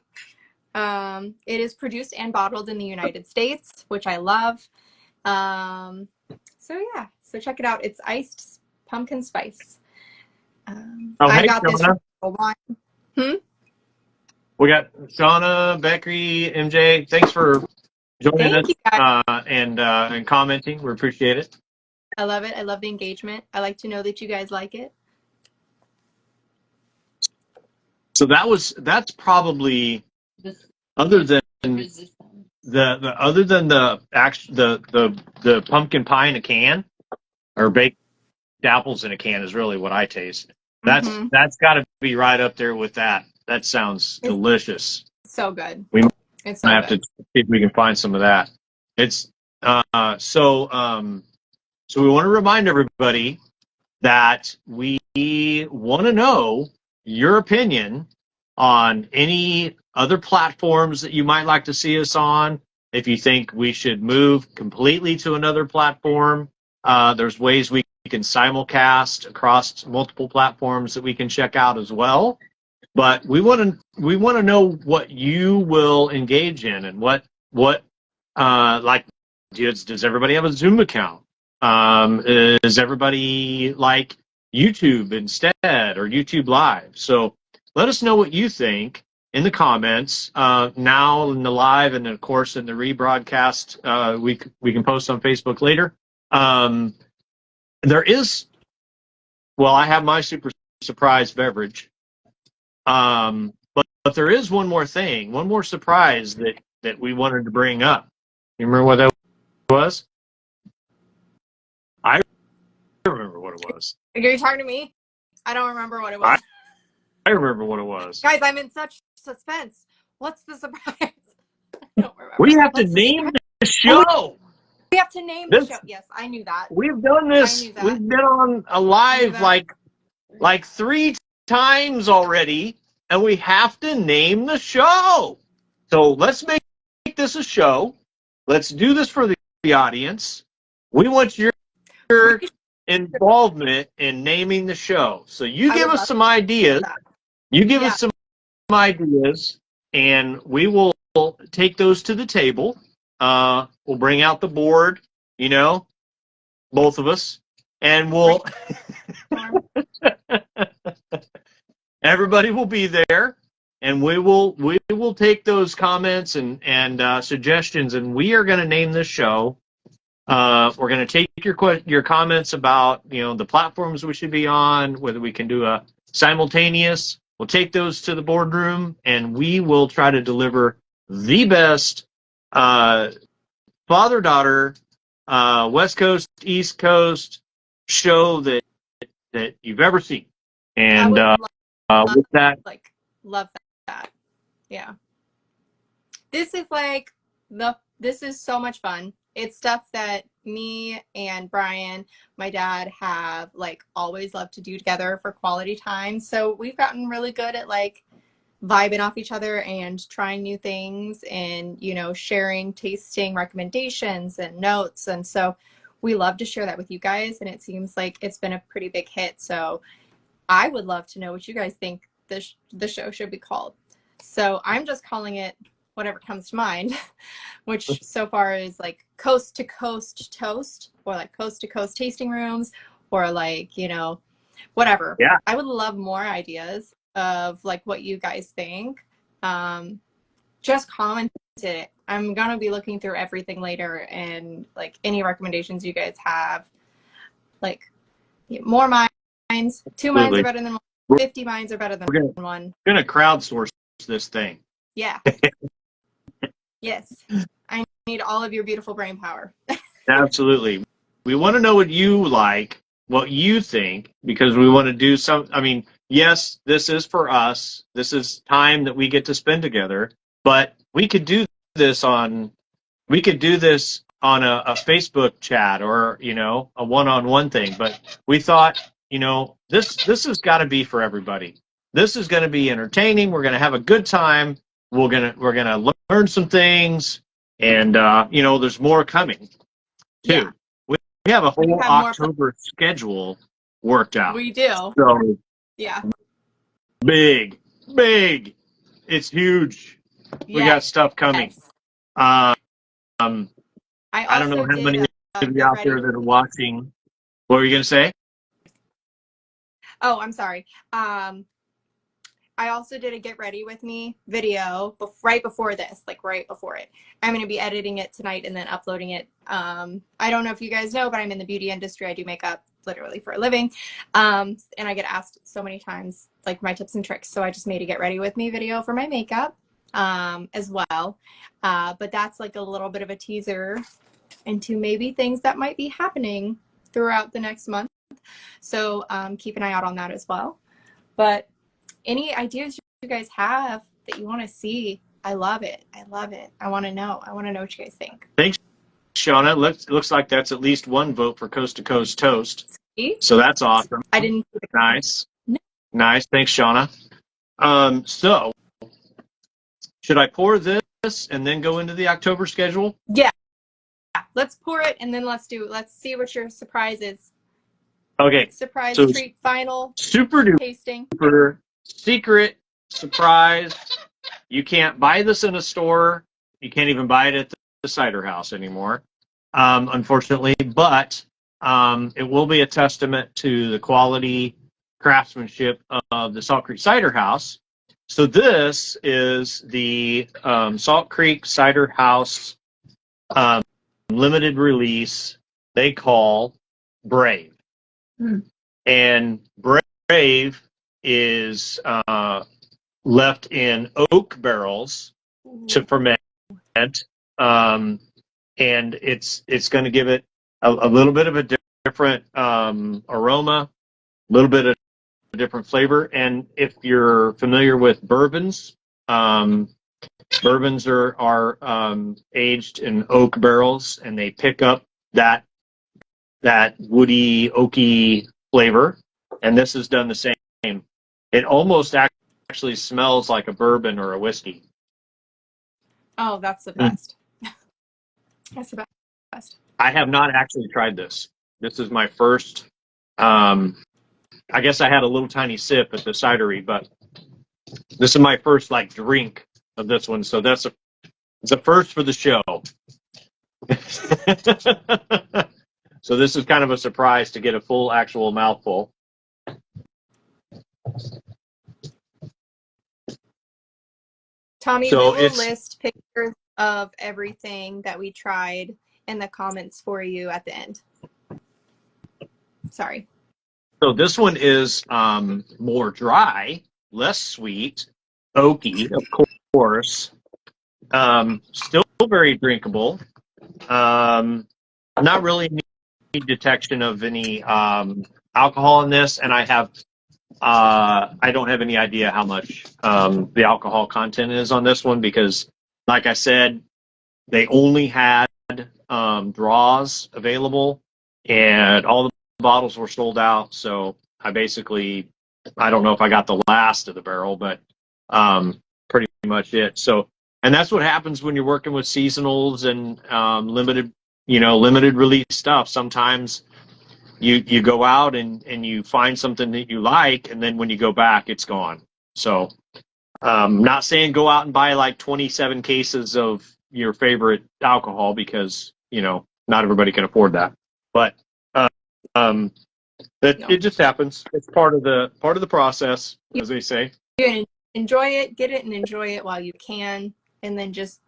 It is produced and bottled in the United States, which I love. So yeah, so check it out. It's iced pumpkin spice. I Hey, got this Shauna. from wine. We got Shauna, Becky, MJ. Thanks for joining Thank us you guys. and commenting. We appreciate it. I love it. I love the engagement. I like to know that you guys like it. So that's probably other than the pumpkin pie in a can or baked apples in a can is really what I taste. That's got to be right up there with that. That sounds delicious. So good. We It's might so have to good. see if we can find some of that. It's so we want to remind everybody that we want to know your opinion on any other platforms that you might like to see us on. If you think we should move completely to another platform, there's ways we can simulcast across multiple platforms that we can check out as well. But we want to know what you will engage in and what like does everybody have a Zoom account? Is everybody like YouTube instead or YouTube Live? So let us know what you think in the comments now in the live, and of course in the rebroadcast. We can post on Facebook later. There is, well, I have my super surprise beverage, but there is one more thing, one more surprise that we wanted to bring up. You remember what that was? I remember what it was. Are you talking to me? I don't remember what it was. I remember what it was. Guys, I'm in such suspense. What's the surprise? I don't remember. We have to name the show. We have to name the show. Yes, I knew that. We've done this. We've been on a live like 3 times already, and we have to name the show. So let's make this a show. Let's do this for the audience. We want your involvement in naming the show. So you give us some ideas. You give us some ideas, and we will take those to the table. We'll bring out the board, you know, both of us, and we'll everybody will be there, and we will take those comments and suggestions, and we are going to name this show. We're going to take your comments about, you know, the platforms we should be on, whether we can do a simultaneous. We'll take those to the boardroom, and we will try to deliver the best father-daughter, West Coast, East Coast show that you've ever seen. And with that, love that. Yeah. This is so much fun. It's stuff that me and Brian, my dad, have like always loved to do together for quality time. So we've gotten really good at like vibing off each other and trying new things and, you know, sharing tasting recommendations and notes. And so we love to share that with you guys. And it seems like it's been a pretty big hit. So I would love to know what you guys think the show should be called. So I'm just calling it whatever comes to mind, which so far is like coast to coast toast, or like coast to coast tasting rooms, or like, you know, whatever. Yeah. I would love more ideas. of like what you guys think. Just comment it. I'm gonna be looking through everything later, and like any recommendations you guys have, like more minds. 2 minds Absolutely. are better than one. 50 minds are better than one. We're gonna crowdsource this thing. Yeah. Yes. I need all of your beautiful brain power. Absolutely. We want to know what you like, what you think, because we want to do some. I mean, yes, this is for us. This is time that we get to spend together. But we could do this on a Facebook chat or a one-on-one thing. But we thought this has got to be for everybody. This is going to be entertaining. We're going to have a good time. We're gonna learn some things, and there's more coming too. Yeah. We have a whole October schedule worked out. We do. So yeah. Big. It's huge. Yes. We got stuff coming. Yes. I don't know how many of you out there that are watching. What were you going to say? Oh, I'm sorry. I also did a get ready with me video right before this, like right before it. I'm going to be editing it tonight and then uploading it. I don't know if you guys know, but I'm in the beauty industry. I do makeup literally for a living. And I get asked so many times, like my tips and tricks. So I just made a get ready with me video for my makeup as well. But that's like a little bit of a teaser into maybe things that might be happening throughout the next month. So keep an eye out on that as well. But any ideas you guys have that you want to see, I love it. I want to know what you guys think. Thanks, Shauna. Looks like that's at least one vote for Coast to Coast Toast. See? So that's awesome. I didn't. Nice. Nice. Thanks, Shauna. So should I pour this and then go into the October schedule? Yeah. Let's pour it and then let's see what your surprise is. Okay. Surprise treat final. Super duper tasting. Super secret surprise. You can't buy this in a store. You can't even buy it at the cider house anymore, unfortunately. But it will be a testament to the quality craftsmanship of the Salt Creek Cider House. So this is the Salt Creek Cider House limited release they call Brave. And Brave is left in oak barrels to ferment, and it's going to give it a little bit of a different aroma, a little bit of a different flavor. And if you're familiar with bourbons, bourbons are aged in oak barrels, and they pick up that woody, oaky flavor. And this has done the same. It almost actually smells like a bourbon or a whiskey. Oh, that's the best. That's the best. I have not actually tried this. This is my first. I guess I had a little tiny sip at the cidery, but this is my first drink of this one. So it's a first for the show. So this is kind of a surprise to get a full actual mouthful. Tommy, so we will list pictures of everything that we tried in the comments for you at the end. Sorry. So this one is more dry, less sweet, oaky, of course. Still very drinkable. Not really any detection of any alcohol in this, and I don't have any idea how much the alcohol content is on this one because, like I said, they only had draws available, and all the bottles were sold out. So I don't know if I got the last of the barrel, but pretty much it. So, and that's what happens when you're working with seasonals and limited release stuff. Sometimes you go out and you find something that you like, and then when you go back, it's gone. So not saying go out and buy 27 cases of your favorite alcohol because, not everybody can afford that. But it just happens. It's part of the process, as they say. and enjoy it, get it and enjoy it while you can. And then just,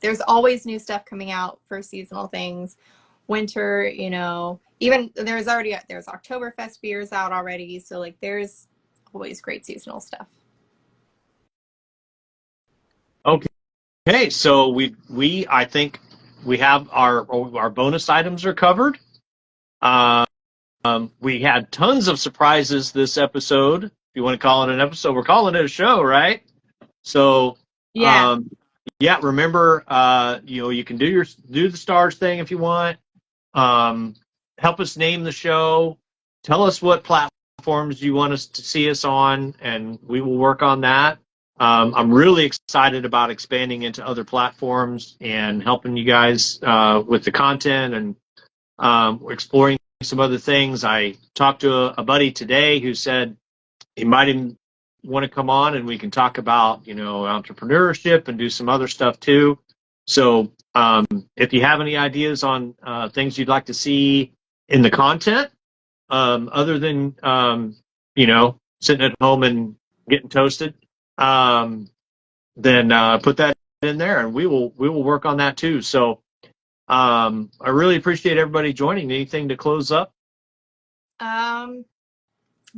there's always new stuff coming out for seasonal things. Winter, even there's Oktoberfest beers out already. So like there's always great seasonal stuff. Okay, so I think we have our bonus items are covered. We had tons of surprises this episode. If you want to call it an episode, we're calling it a show, right? So Yeah. Yeah, remember, you can do the stars thing if you want. Help us name the show. Tell us what platforms you want us to see us on, and we will work on that. I'm really excited about expanding into other platforms and helping you guys with the content and exploring some other things. I talked to a buddy today who said he might even want to come on and we can talk about, entrepreneurship and do some other stuff too. So if you have any ideas on things you'd like to see in the content, other than, sitting at home and getting toasted, then put that in there and we will work on that too. So I really appreciate everybody joining. Anything to close up?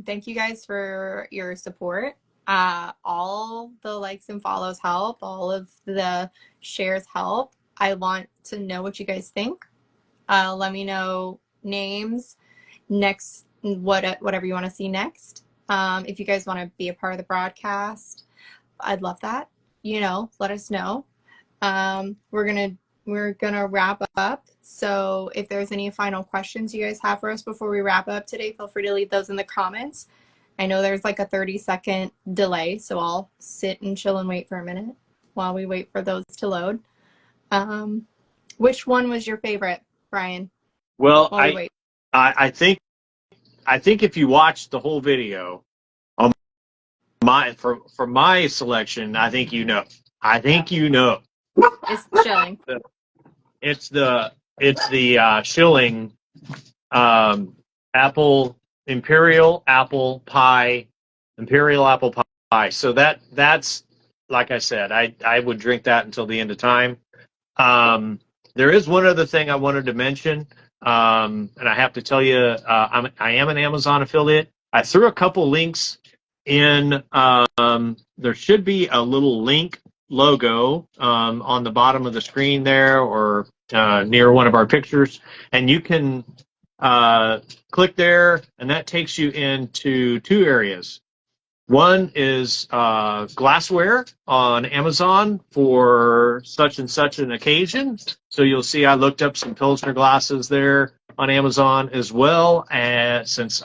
Thank you guys for your support. All the likes and follows help. All of the shares help. I want to know what you guys think. Let me know names, next, whatever you want to see next. If you guys want to be a part of the broadcast, I'd love that. Let us know. We're gonna wrap up. So if there's any final questions you guys have for us before we wrap up today, feel free to leave those in the comments. I know there's like a 30-second delay, so I'll sit and chill and wait for a minute while we wait for those to load. Which one was your favorite, Brian? Well, I think if you watch the whole video, for my selection, I think you know. It's chilling. It's the Schilling Imperial apple pie. So that's like I said, I would drink that until the end of time. There is one other thing I wanted to mention, and I have to tell you, I am an Amazon affiliate. I threw a couple links in. There should be a little link logo on the bottom of the screen there, or near one of our pictures, and you can click there, and that takes you into two areas. One is glassware on Amazon for such and such an occasion. So you'll see I looked up some Pilsner glasses there on Amazon, as well as, since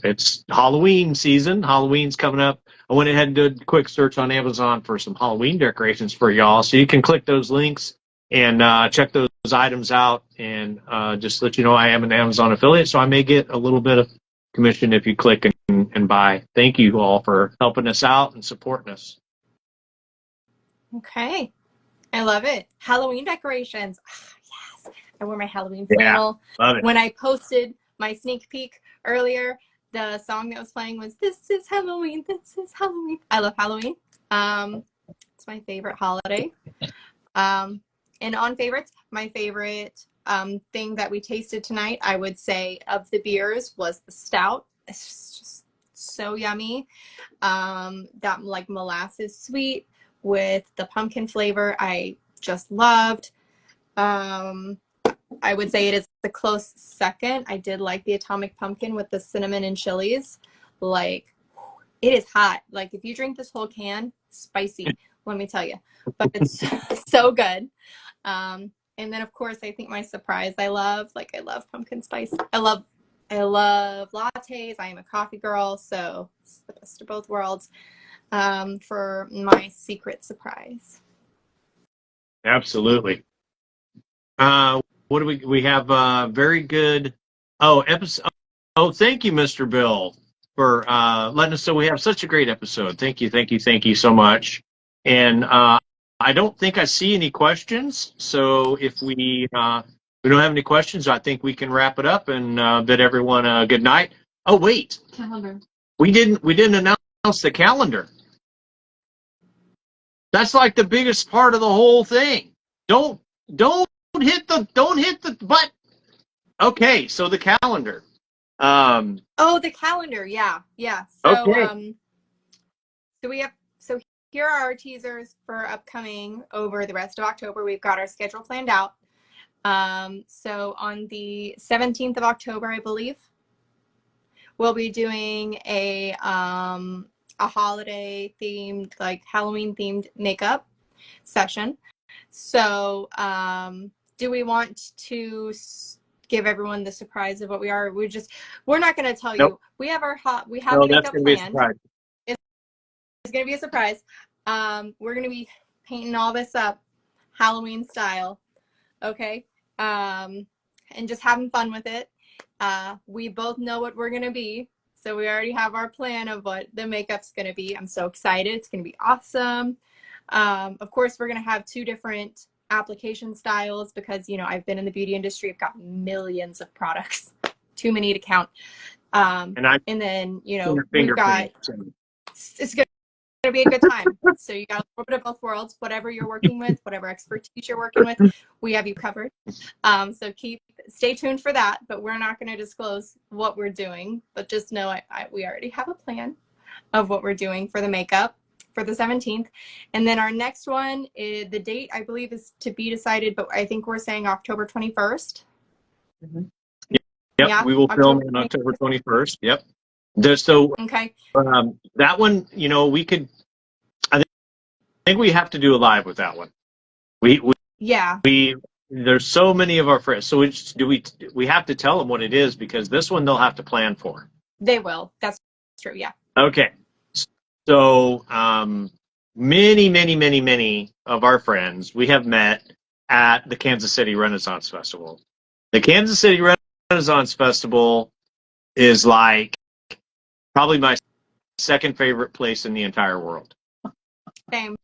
it's Halloween season, Halloween's coming up, I went ahead and did a quick search on Amazon for some Halloween decorations for y'all. So you can click those links and check those items out, and just let you know I am an Amazon affiliate, so I may get a little bit of commission if you click and buy. Thank you all for helping us out and supporting us. Okay. I love it. Halloween decorations. Yes. I wore my Halloween flannel. Love it. When I posted my sneak peek earlier, the song that was playing was "This is Halloween, this is Halloween." I love Halloween. It's my favorite holiday. And on favorites, my favorite thing that we tasted tonight, I would say, of the beers was the stout. It's just so yummy. That like molasses sweet with the pumpkin flavor, I just loved. I would say it is the close second. I did like the atomic pumpkin with the cinnamon and chilies. Like, it is hot. Like, if you drink this whole can, spicy, let me tell you. But it's so good. And then, of course, I think my surprise I love pumpkin spice. I love lattes. I am a coffee girl, so it's the best of both worlds for my secret surprise. Absolutely. What do we have? Very good. Episode. Oh, thank you, Mr. Bill, for letting us know we have such a great episode. Thank you so much. And I don't think I see any questions. So if we don't have any questions, I think we can wrap it up and bid everyone a good night. Oh, wait. Calendar. We didn't announce the calendar. That's like the biggest part of the whole thing. Don't hit the button. Okay, so the calendar. Oh, the calendar. Yeah. So Okay. so here are our teasers for upcoming over the rest of October. We've got our schedule planned out. So on the 17th of October, I believe, we'll be doing a holiday themed, like Halloween themed makeup session. So do we want to give everyone the surprise of what we are? We're not going to tell Nope. you. We have No, the that's makeup gonna be a planned. surprise. It's going to be a surprise. We're going to be painting all this up Halloween style. Okay. And just having fun with it. We both know what we're going to be. So we already have our plan of what the makeup's going to be. I'm so excited. It's going to be awesome. Of course, we're going to have 2 different application styles because, you know, I've been in the beauty industry. I've got millions of products, too many to count. And then, you know, we've got, it's going to be a good time. So you got a little bit of both worlds, whatever you're working with, whatever expertise you're working with, we have you covered. So stay tuned for that, but we're not going to disclose what we're doing, but just know we already have a plan of what we're doing for the makeup for the 17th. And then our next one is the date, I believe, is to be decided, but I think we're saying October 21st. Mm-hmm. Yep, yeah, we will film on October 21st. Yep. So okay. That one, you know, I think we have to do a live with that one. There's so many of our friends. So we have to tell them what it is because this one they'll have to plan for. They will. That's true. Yeah. Okay. So many of our friends we have met at the Kansas City Renaissance Festival. The Kansas City Renaissance Festival is like probably my second favorite place in the entire world. Same.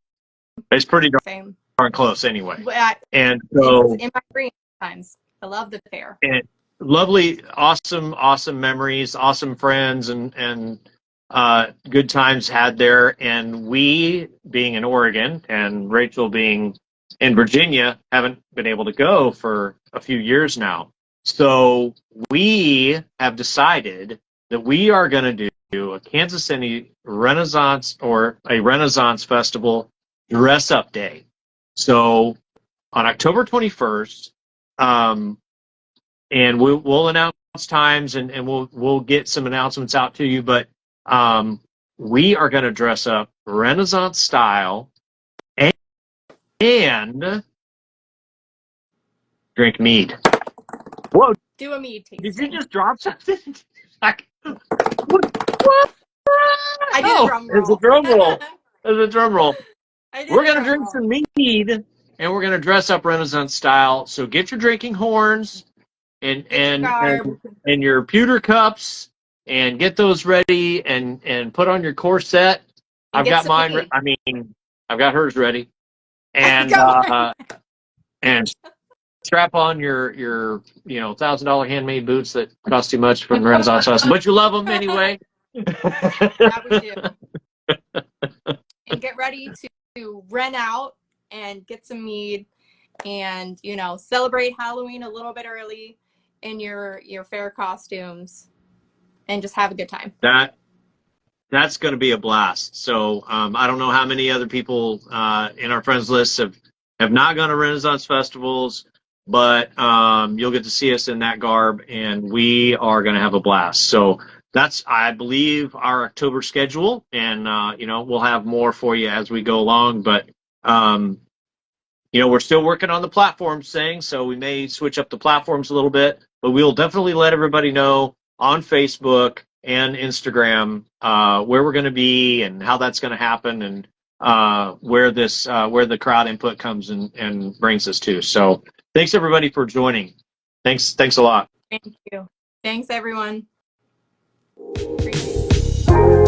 It's pretty darn close anyway. And so it's in my dream times. I love the fair. And lovely, awesome memories, awesome friends, and good times had there. And we, being in Oregon, and Rachel being in Virginia, haven't been able to go for a few years now. So we have decided that we are going to do a Kansas City Renaissance or a Renaissance Festival dress-up day. So on October 21st, and we'll announce times and we'll get some announcements out to you. But we are going to dress up Renaissance style and drink mead. Whoa! Do a mead tasting. Did you just drop something? What? I did a drum roll. It's a drum roll. It's a drum roll. We're going to drink roll. some mead and we're going to dress up Renaissance style. So get your drinking horns and your pewter cups and get those ready and put on your corset. I've got mine. I've got hers ready. And and strap on your $1,000 handmade boots that cost too much from the Renaissance Festival, but you love them anyway. Yeah, we do. And get ready to rent out and get some mead and, you know, celebrate Halloween a little bit early in your fair costumes and just have a good time. That's going to be a blast. So I don't know how many other people in our friends list have not gone to Renaissance festivals, but you'll get to see us in that garb, and we are going to have a blast. So that's, I believe, our October schedule, and we'll have more for you as we go along. But we're still working on the platforms thing, so we may switch up the platforms a little bit, but we'll definitely let everybody know on Facebook and Instagram where we're going to be and how that's going to happen, and where the crowd input comes and brings us to. So thanks everybody for joining. Thanks a lot. Thank you. Thanks everyone. Appreciate it.